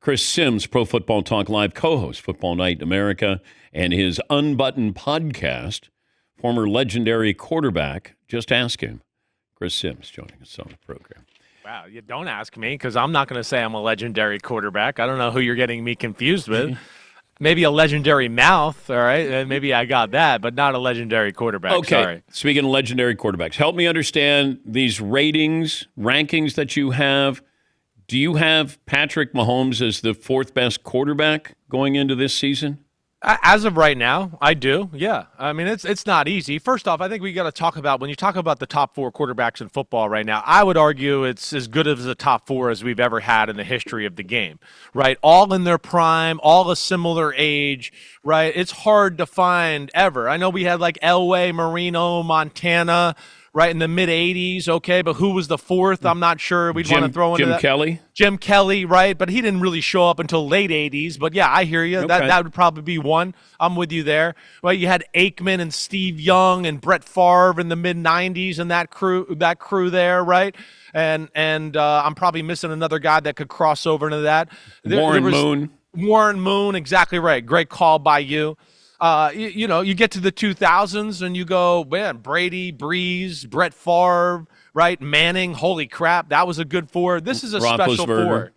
Chris Sims, Pro Football Talk Live co-host, Football Night in America, and his Unbuttoned podcast, former legendary quarterback. Just ask him. Chris Sims joining us on the program. Wow, you don't ask me because I'm not going to say I'm a legendary quarterback. I don't know who you're getting me confused with. Maybe a legendary mouth, all right? And maybe I got that, but not a legendary quarterback. Okay, sorry. Speaking of legendary quarterbacks, help me understand these rankings that you have. Do you have Patrick Mahomes as the fourth best quarterback going into this season? As of right now, I do, yeah. I mean, it's not easy. First off, I think we got to talk about, when you talk about the top four quarterbacks in football right now, I would argue it's as good as the top four as we've ever had in the history of the game, right? All in their prime, all a similar age, right? It's hard to find ever. I know we had like Elway, Marino, Montana, right, in the mid-'80s, okay, but who was the fourth? I'm not sure. We'd want to throw into Jim that. Kelly? Jim Kelly, right, but he didn't really show up until late 80s. But, yeah, I hear you. Okay. That would probably be one. I'm with you there. Well, you had Aikman and Steve Young and Brett Favre in the mid-'90s and that crew there, right? And I'm probably missing another guy that could cross over into that. Warren Moon. Warren Moon, exactly right. Great call by you. You get to the 2000s and you go, man, Brady, Breeze, Brett Favre, right? Manning, holy crap, that was a good four. This is a special four.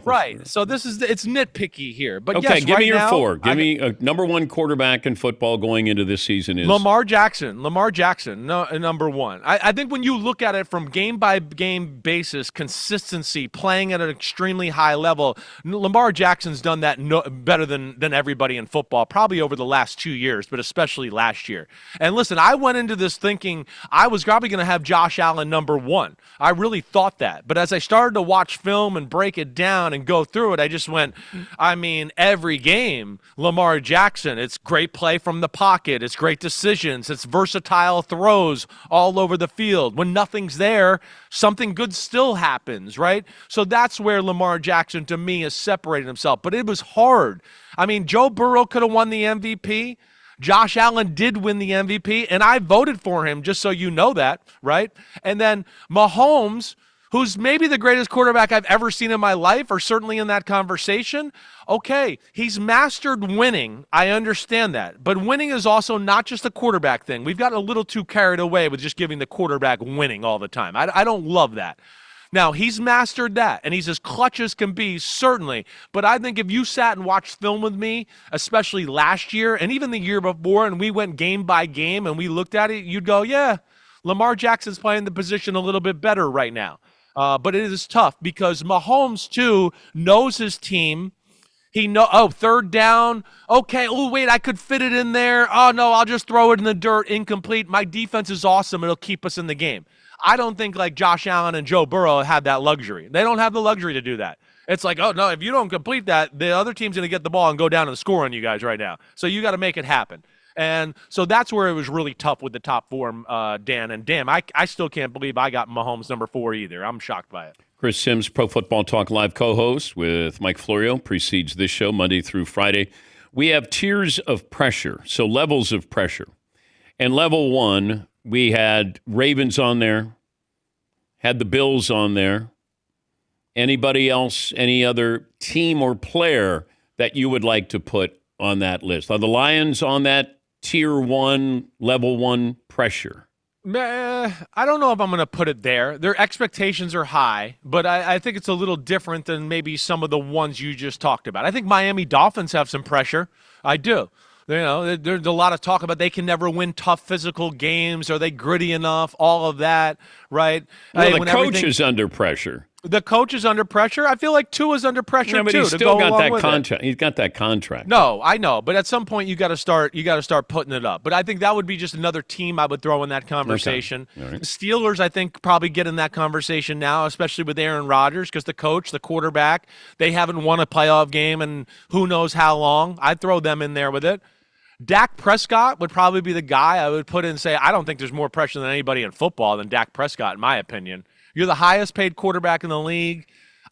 Right. So it's nitpicky here. But okay, yes, give me right your now, four. Give me a number one quarterback in football going into this season is Lamar Jackson, number one. I think when you look at it from game-by-game basis, consistency, playing at an extremely high level, Lamar Jackson's done that better than everybody in football, probably over the last 2 years, but especially last year. And listen, I went into this thinking I was probably going to have Josh Allen number one. I really thought that. But as I started to watch film and break it down and go through it, I just went, I mean, every game, Lamar Jackson, it's great play from the pocket, it's great decisions, it's versatile throws all over the field. When nothing's there, something good still happens, right? So that's where Lamar Jackson, to me, has separated himself. But it was hard. I mean, Joe Burrow could have won the MVP. Josh Allen did win the MVP, and I voted for him, just so you know that, right? And then Mahomes, who's maybe the greatest quarterback I've ever seen in my life, or certainly in that conversation. Okay, he's mastered winning. I understand that. But winning is also not just a quarterback thing. We've gotten a little too carried away with just giving the quarterback winning all the time. I don't love that. Now, he's mastered that, and he's as clutch as can be, certainly. But I think if you sat and watched film with me, especially last year and even the year before, and we went game by game and we looked at it, you'd go, yeah, Lamar Jackson's playing the position a little bit better right now. But it is tough because Mahomes, too, knows his team. Third down. Okay, wait, I could fit it in there. Oh, no, I'll just throw it in the dirt, incomplete. My defense is awesome. It'll keep us in the game. I don't think like Josh Allen and Joe Burrow have that luxury. They don't have the luxury to do that. It's like, oh, no, if you don't complete that, the other team's going to get the ball and go down and score on you guys right now. So you got to make it happen. And so that's where it was really tough with the top four, Dan. And damn, I still can't believe I got Mahomes number four either. I'm shocked by it. Chris Sims, Pro Football Talk Live co-host with Mike Florio, precedes this show Monday through Friday. We have tiers of pressure, so levels of pressure. And level one, we had Ravens on there, had the Bills on there. Anybody else, any other team or player that you would like to put on that list? Are the Lions on that tier one, level one pressure? I don't know if I'm going to put it there. Their expectations are high, but I think it's a little different than maybe some of the ones you just talked about. I think Miami Dolphins have some pressure. I do. You know, there's a lot of talk about they can never win tough physical games. Are they gritty enough? All of that, right? Well, the coach is under pressure. The coach is under pressure. I feel like Tua's under pressure but too. He's still got that contract. He's got that contract. No, I know, but at some point you got to start putting it up. But I think that would be just another team I would throw in that conversation. Okay. Right. The Steelers, I think, probably get in that conversation now, especially with Aaron Rodgers, because the coach, the quarterback, they haven't won a playoff game in who knows how long. I'd throw them in there with it. Dak Prescott would probably be the guy I would put in and say, I don't think there's more pressure than anybody in football than Dak Prescott, in my opinion. You're the highest paid quarterback in the league.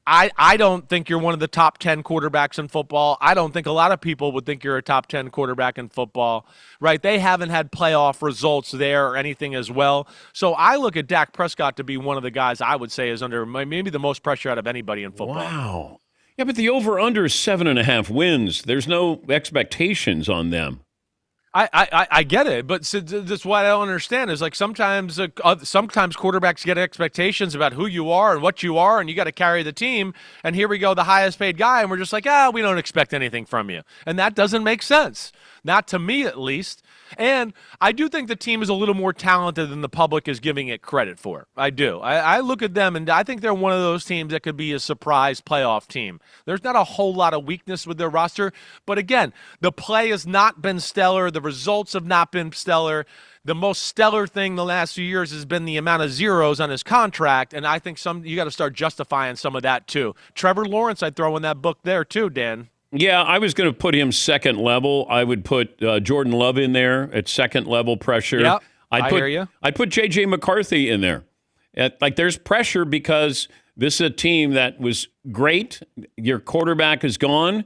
I don't think you're one of the top 10 quarterbacks in football. I don't think a lot of people would think you're a top 10 quarterback in football, right? They haven't had playoff results there or anything as well. So I look at Dak Prescott to be one of the guys I would say is under maybe the most pressure out of anybody in football. Wow. Yeah, but the over-under is 7.5 wins. There's no expectations on them. I get it, but that's what I don't understand is like sometimes quarterbacks get expectations about who you are and what you are, and you got to carry the team. And here we go, the highest paid guy, and we're just like, we don't expect anything from you, and that doesn't make sense, not to me at least. And I do think the team is a little more talented than the public is giving it credit for. I do. I look at them, and I think they're one of those teams that could be a surprise playoff team. There's not a whole lot of weakness with their roster, but again, the play has not been stellar. The results have not been stellar. The most stellar thing the last few years has been the amount of zeros on his contract, and I think you got to start justifying some of that too. Trevor Lawrence, I'd throw in that book there too, Dan. Yeah, I was going to put him second level. I would put Jordan Love in there at second level pressure. Yeah, I hear you. I'd put JJ McCarthy in there. There's pressure because this is a team that was great. Your quarterback is gone,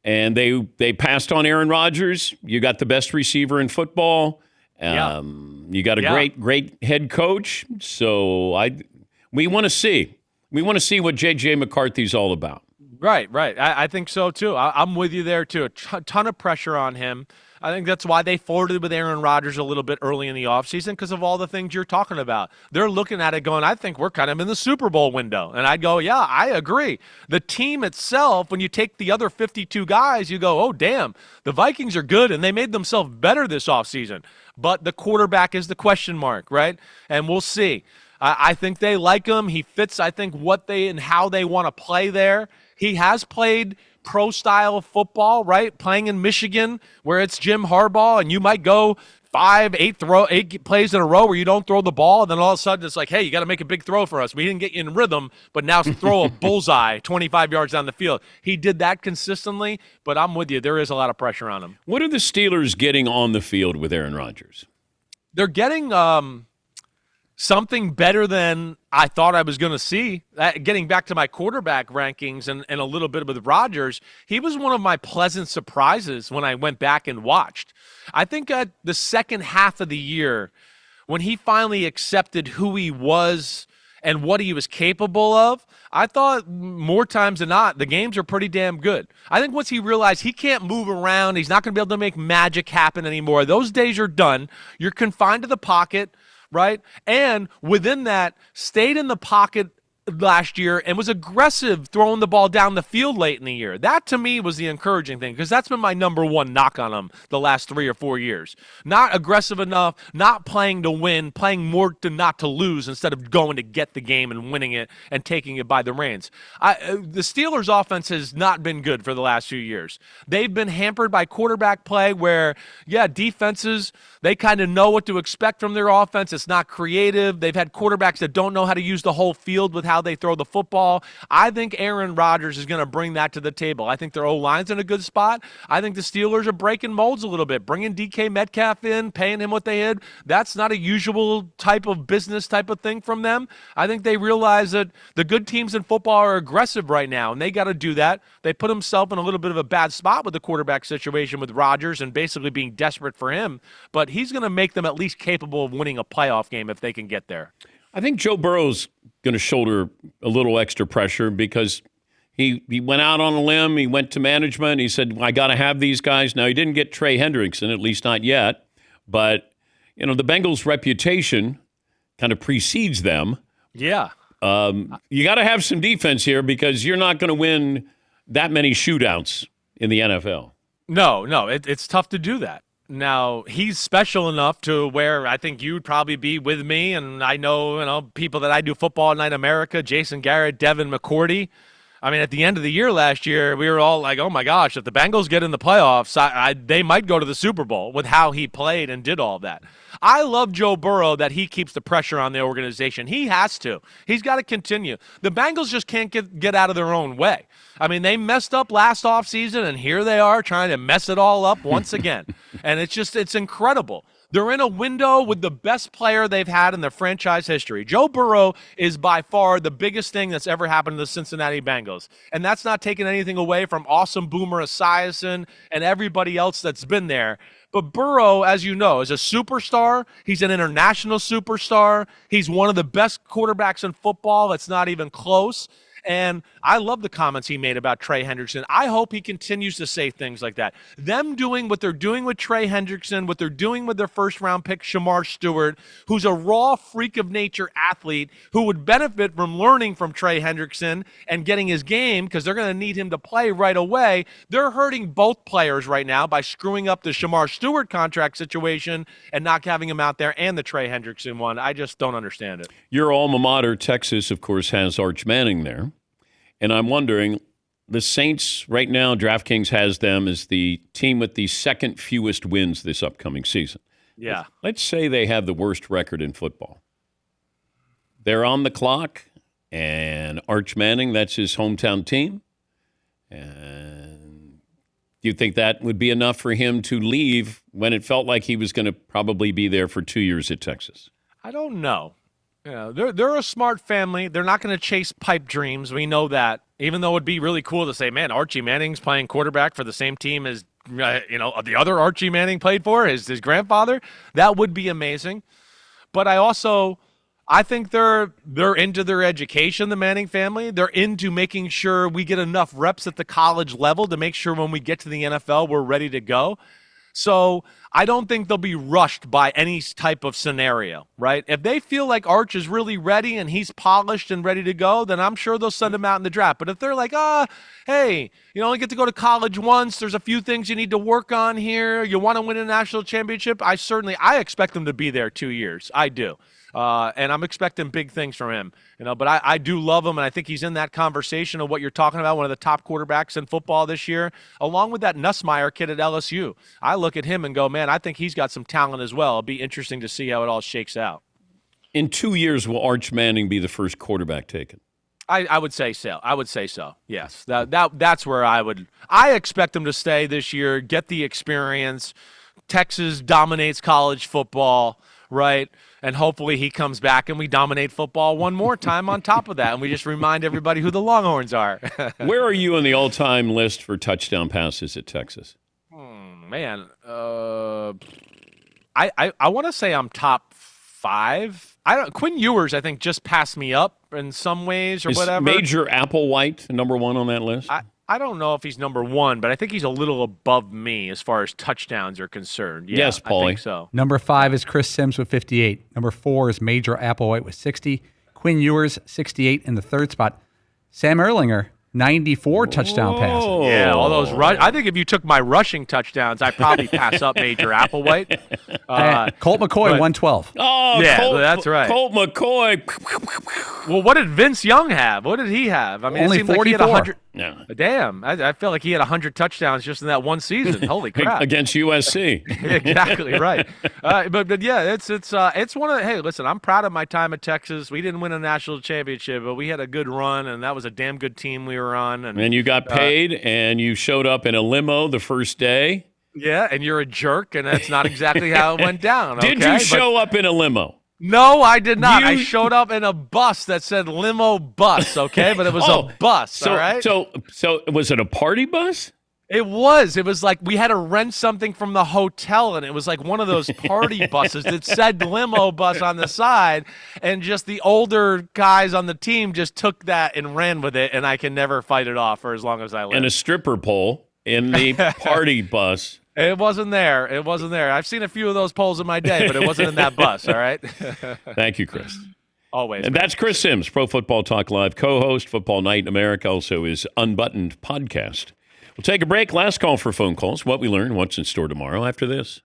and they passed on Aaron Rodgers. You got the best receiver in football. You got a great head coach. So we want to see. We want to see what JJ McCarthy's all about. Right. I think so, too. I'm with you there, too. A ton of pressure on him. I think that's why they flirted with Aaron Rodgers a little bit early in the offseason because of all the things you're talking about. They're looking at it going, I think we're kind of in the Super Bowl window. And I'd go, yeah, I agree. The team itself, when you take the other 52 guys, you go, oh, damn, the Vikings are good, and they made themselves better this offseason. But the quarterback is the question mark, right? And we'll see. I think they like him. He fits, I think, what they and how they want to play there. He has played pro-style football, right? Playing in Michigan where it's Jim Harbaugh, and you might go 8 plays in a row where you don't throw the ball, and then all of a sudden it's like, hey, you got to make a big throw for us. We didn't get you in rhythm, but now throw a bullseye 25 yards down the field. He did that consistently, but I'm with you. There is a lot of pressure on him. What are the Steelers getting on the field with Aaron Rodgers? They're getting something better than I thought I was going to see. Getting back to my quarterback rankings and a little bit with Rodgers, he was one of my pleasant surprises when I went back and watched. I think at the second half of the year, when he finally accepted who he was and what he was capable of, I thought more times than not, the games are pretty damn good. I think once he realized he can't move around, he's not going to be able to make magic happen anymore. Those days are done. You're confined to the pocket. Right? And within that, stayed in the pocket last year and was aggressive throwing the ball down the field late in the year. That, to me, was the encouraging thing because that's been my number one knock on him the last 3 or 4 years. Not aggressive enough, not playing to win, playing more to not to lose instead of going to get the game and winning it and taking it by the reins. The Steelers' offense has not been good for the last few years. They've been hampered by quarterback play where, defenses, they kind of know what to expect from their offense. It's not creative. They've had quarterbacks that don't know how to use the whole field with how they throw the football. I think Aaron Rodgers is going to bring that to the table. I think their O-line's in a good spot. I think the Steelers are breaking molds a little bit, bringing DK Metcalf in, paying him what they had. That's not a usual type of business type of thing from them. I think they realize that the good teams in football are aggressive right now, and they got to do that. They put themselves in a little bit of a bad spot with the quarterback situation with Rodgers and basically being desperate for him, but he's going to make them at least capable of winning a playoff game if they can get there. I think Joe Burrow's going to shoulder a little extra pressure because he went out on a limb. He went to management. He said, I got to have these guys. Now, he didn't get Trey Hendrickson, at least not yet. But, the Bengals' reputation kind of precedes them. Yeah. You got to have some defense here because you're not going to win that many shootouts in the NFL. No, it's tough to do that. Now, he's special enough to where I think you'd probably be with me, and I know, people that I do Football Night America, Jason Garrett, Devin McCourty. I mean, at the end of the year last year, we were all like, oh, my gosh, if the Bengals get in the playoffs, they might go to the Super Bowl with how he played and did all that. I love Joe Burrow that he keeps the pressure on the organization. He has to. He's got to continue. The Bengals just can't get out of their own way. I mean, they messed up last offseason, and here they are trying to mess it all up once again. And it's incredible. They're in a window with the best player they've had in their franchise history. Joe Burrow is by far the biggest thing that's ever happened to the Cincinnati Bengals. And that's not taking anything away from awesome Boomer Esiason and everybody else that's been there. But Burrow, as you know, is a superstar. He's an international superstar. He's one of the best quarterbacks in football. It's not even close. And I love the comments he made about Trey Hendrickson. I hope he continues to say things like that. Them doing what they're doing with Trey Hendrickson, what they're doing with their first-round pick, Shamar Stewart, who's a raw freak of nature athlete who would benefit from learning from Trey Hendrickson and getting his game because they're going to need him to play right away. They're hurting both players right now by screwing up the Shamar Stewart contract situation and not having him out there and the Trey Hendrickson one. I just don't understand it. Your alma mater, Texas, of course, has Arch Manning there. And I'm wondering, the Saints right now, DraftKings has them as the team with the second fewest wins this upcoming season. Yeah. Let's say they have the worst record in football. They're on the clock, and Arch Manning, that's his hometown team. And do you think that would be enough for him to leave when it felt like he was going to probably be there for 2 years at Texas? I don't know. Yeah, they're a smart family. They're not going to chase pipe dreams. We know that. Even though it'd be really cool to say, man, Archie Manning's playing quarterback for the same team as the other Archie Manning played for, his grandfather. That would be amazing. But I think they're into their education, the Manning family. They're into making sure we get enough reps at the college level to make sure when we get to the NFL, we're ready to go. So I don't think they'll be rushed by any type of scenario, right? If they feel like Arch is really ready and he's polished and ready to go, then I'm sure they'll send him out in the draft. But if they're like, hey, you only get to go to college once, there's a few things you need to work on here, you want to win a national championship, I expect him to be there 2 years. I do. And I'm expecting big things from him, but I do love him, and I think he's in that conversation of what you're talking about, one of the top quarterbacks in football this year, along with that Nussmeier kid at LSU. I look at him and go, man, I think he's got some talent as well. It'll be interesting to see how it all shakes out. In 2 years, will Arch Manning be the first quarterback taken? I would say so. Yes. That's where I expect him to stay this year, get the experience. Texas dominates college football, right? And hopefully he comes back and we dominate football one more time on top of that. And we just remind everybody who the Longhorns are. Where are you on the all-time list for touchdown passes at Texas? Man, I want to say I'm top 5. Quinn Ewers, I think, just passed me up in some ways or whatever. Major Applewhite number 1 on that list? I don't know if he's number 1, but I think he's a little above me as far as touchdowns are concerned. Yeah, yes, Paulie. I think so. Number 5 is Chris Sims with 58. Number 4 is Major Applewhite with 60. Quinn Ewers, 68 in the third spot. Sam Erlinger, 94 touchdown passes. Yeah, all those I think if you took my rushing touchdowns, I'd probably pass up Major Applewhite. Colt McCoy, 112. Oh, yeah, that's right. Colt McCoy. Well, what did Vince Young have? What did he have? I mean, only it seemed 44. Like he had 100. Yeah. Damn, I felt like he had 100 touchdowns just in that one season. Holy crap! Against USC. Exactly right. But yeah, it's one of the, hey, listen, I'm proud of my time at Texas. We didn't win a national championship, but we had a good run, and that was a damn good team we were on. And you got paid, and you showed up in a limo the first day. Yeah, and you're a jerk, and that's not exactly how it went down. Did you show up in a limo? No, I did not. I showed up in a bus that said limo bus, okay? But it was a bus, all right? So was it a party bus? It was. It was like we had to rent something from the hotel, and it was like one of those party buses that said limo bus on the side, and just the older guys on the team just took that and ran with it, and I can never fight it off for as long as I live. And a stripper pole in the party bus. It wasn't there. I've seen a few of those polls in my day, but it wasn't in that bus, all right? Thank you, Chris. Always. And that's Chris Sims, Pro Football Talk Live co-host, Football Night in America, also his Unbuttoned podcast. We'll take a break. Last call for phone calls. What we learned, what's in store tomorrow after this.